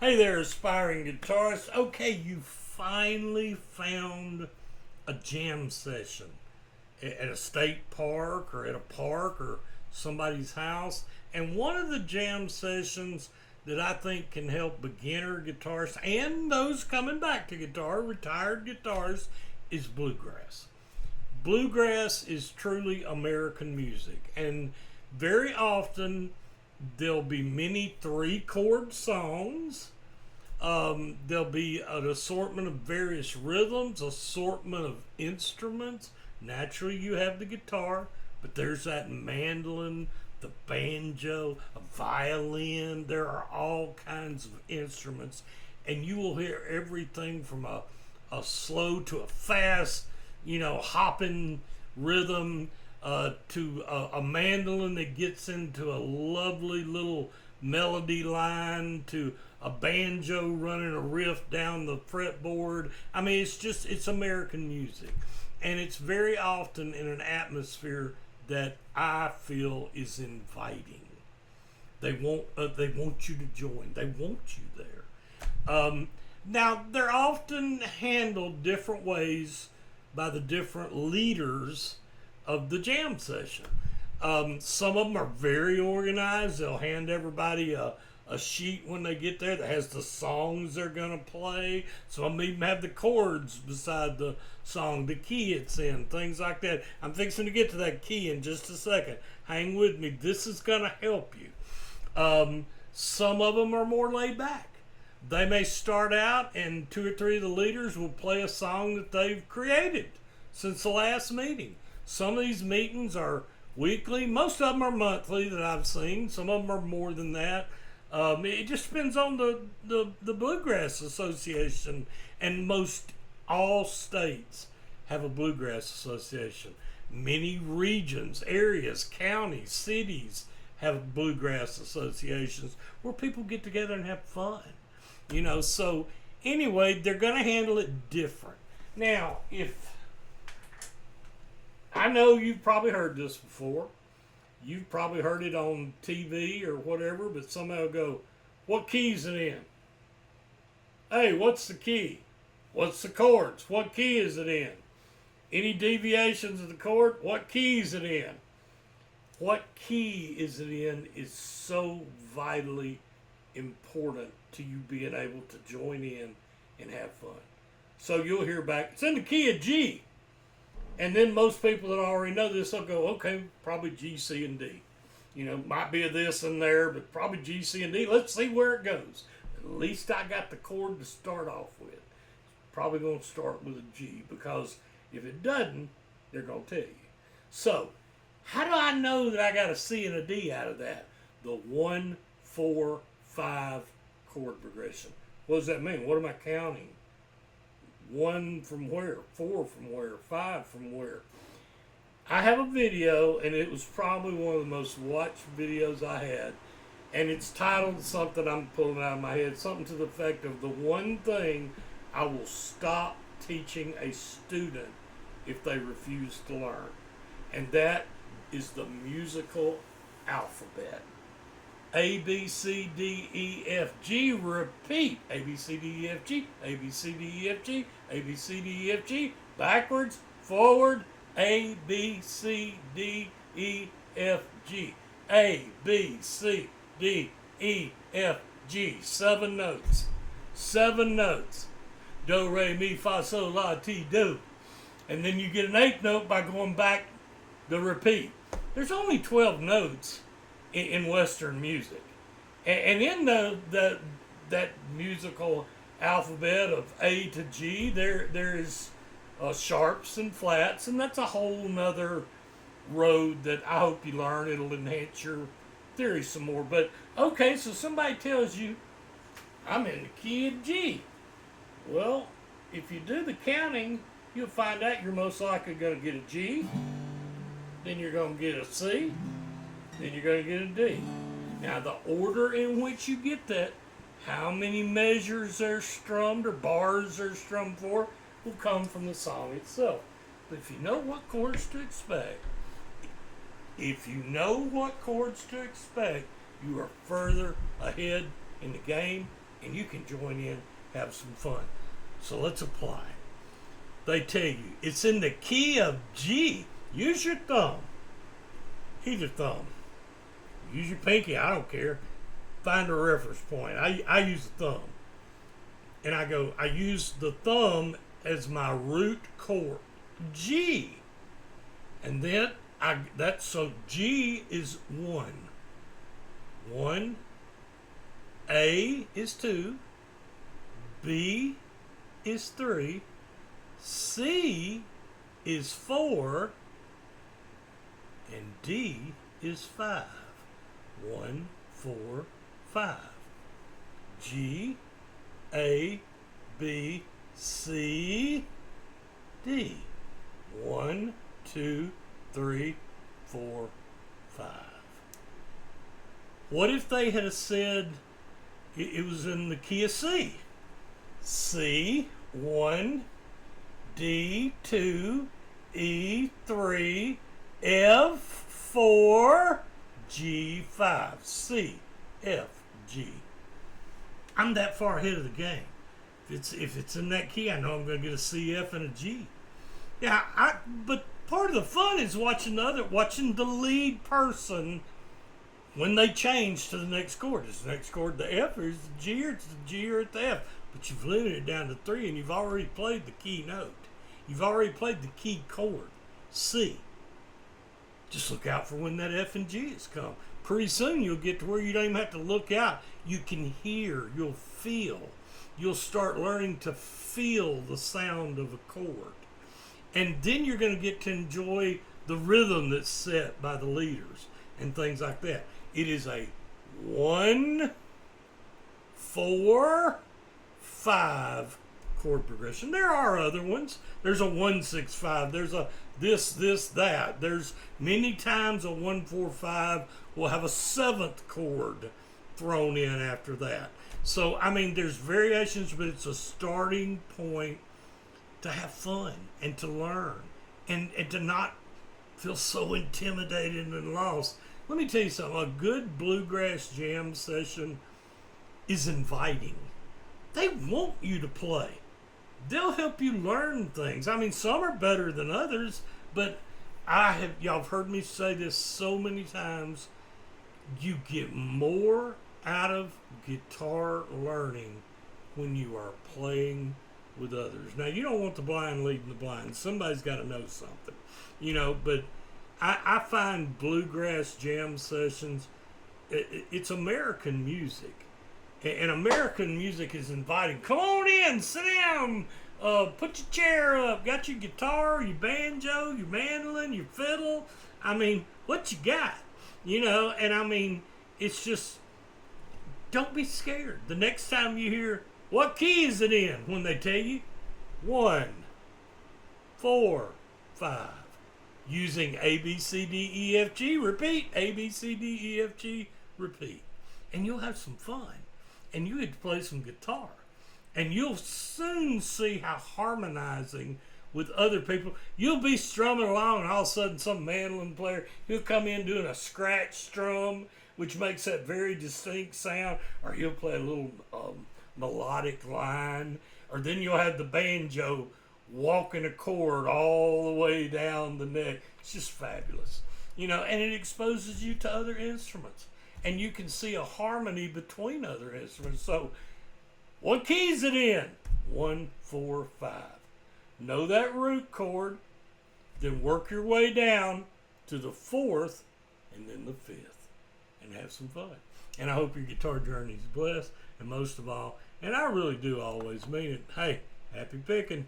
Hey there, aspiring guitarist. Okay, you finally found a jam session at a state park or at a park or somebody's house. And one of the jam sessions that I think can help beginner guitarists and those coming back to guitar, retired guitarists, is bluegrass. Bluegrass is truly American music, and very often there'll be many three-chord songs. There'll be an assortment of various rhythms, assortment of instruments. Naturally, you have the guitar, but there's that mandolin, the banjo, a violin. There are all kinds of instruments, and you will hear everything from a slow to a fast, hopping rhythm to a mandolin that gets into a lovely little melody line to a banjo running a riff down the fretboard. I mean, it's American music, and it's very often in an atmosphere that I feel is inviting. They want you to join. They want you there. Now they're often handled different ways by the different leaders of the jam session. Some of them are very organized. They'll hand everybody a sheet when they get there that has the songs they're going to play. Some of them even have the chords beside the song, the key it's in, things like that. I'm fixing to get to that key in just a second. Hang with me. This is going to help you. Some of them are more laid back. They may start out and two or three of the leaders will play a song that they've created since the last meeting. Some of these meetings are weekly. Most of them are monthly that I've seen. Some of them are more than that. It just depends on the Bluegrass Association, and most all states have a Bluegrass Association. Many regions, areas, counties, cities have bluegrass associations where people get together and have fun. So anyway, they're going to handle it different. Now, if I know you've probably heard this before, you've probably heard it on TV or whatever, but somebody will go, "What key is it in? Hey, what's the key? What's the chords? What key is it in? Any deviations of the chord? What key is it in?" What key is it in is so vitally important to you being able to join in and have fun. So you'll hear back, "It's in the key of G." And then most people that already know this will go, "Okay, probably G, C, and D. Might be a this in there, but probably G, C, and D. Let's see where it goes. At least I got the chord to start off with. Probably going to start with a G, because if it doesn't, they're going to tell you." So, how do I know that I got a C and a D out of that? The 1, 4, 5 chord progression. What does that mean? What am I counting? 1 from where? 4 from where? 5 from where? I have a video, and it was probably one of the most watched videos I had, and it's titled something I'm pulling out of my head, something to the effect of "the one thing I will stop teaching a student if they refuse to learn," and that is the musical alphabet. A, B, C, D, E, F, G, repeat. A, B, C, D, E, F, G, A, B, C, D, E, F, G, A, B, C, D, E, F, G, backwards, forward, A, B, C, D, E, F, G, A, B, C, D, E, F, G, 7 notes, 7 notes, do, re, mi, fa, sol, la, ti, do, and then you get an 8th note by going back the repeat. There's only 12 notes in Western music, and in that musical alphabet of A to G, there is sharps and flats, and that's a whole nother road that I hope you learn. It'll enhance your theory some more. But okay, so somebody tells you, "I'm in the key of G." Well, if you do the counting, you'll find out you're most likely going to get a G, then you're going to get a C, then you're going to get a D. Now, the order in which you get that, how many measures they're strummed or bars they're strummed for, will come from the song itself. But if you know what chords to expect, you are further ahead in the game and you can join in, have some fun. So let's apply. They tell you it's in the key of G. Use your thumb. Either thumb. Use your pinky. I don't care. Find a reference point. I use the thumb. And I use the thumb as my root chord. G. And then so G is 1. 1. A is 2. B is 3. C is 4. And D is 5. 1, 4, 5. G, A, B, C, D. 1, 2, 3, 4, 5. What if they had said it was in the key of C? C, 1, D, 2, E, 3, F, 4, G, 5. C, F, G. I'm that far ahead of the game. If it's in that key, I know I'm going to get a C, F, and a G. Yeah, but part of the fun is watching the lead person when they change to the next chord. Is the next chord the F, or is the G, or it's the G, or it's the F? But you've limited it down to 3, and you've already played the key note. You've already played the key chord, C. Just look out for when that F and G has come. Pretty soon you'll get to where you don't even have to look out. You can hear, you'll feel. You'll start learning to feel the sound of a chord. And then you're going to get to enjoy the rhythm that's set by the leaders and things like that. It is a 1, 4, 5 chord progression. There are other ones. There's a 1, 6, 5. There's a this, that. There's many times a 1, 4, 5 will have a 7th chord thrown in after that. So, I mean, there's variations, but it's a starting point to have fun and to learn and to not feel so intimidated and lost. Let me tell you something. A good bluegrass jam session is inviting. They want you to play. They'll help you learn things. I mean, some are better than others, but y'all have heard me say this so many times. You get more out of guitar learning when you are playing with others. Now, you don't want the blind leading the blind. Somebody's got to know something, but I find bluegrass jam sessions, it's American music. And American music is inviting. Come on in, sit down, put your chair up, got your guitar, your banjo, your mandolin, your fiddle. I mean, what you got? And I mean, it's just, don't be scared. The next time you hear, what key is it in? When they tell you, 1, 4, 5. Using A, B, C, D, E, F, G, repeat. A, B, C, D, E, F, G, repeat. And you'll have some fun. And you get to play some guitar. And you'll soon see how harmonizing with other people. You'll be strumming along, and all of a sudden some mandolin player, he'll come in doing a scratch strum, which makes that very distinct sound, or he'll play a little melodic line, or then you'll have the banjo walking a chord all the way down the neck. It's just fabulous. And it exposes you to other instruments. And you can see a harmony between other instruments. So, what key is it in? 1, 4, 5. Know that root chord, then work your way down to the 4th and then the 5th, and have some fun. And I hope your guitar journey is blessed, and most of all, and I really do always mean it, hey, happy picking.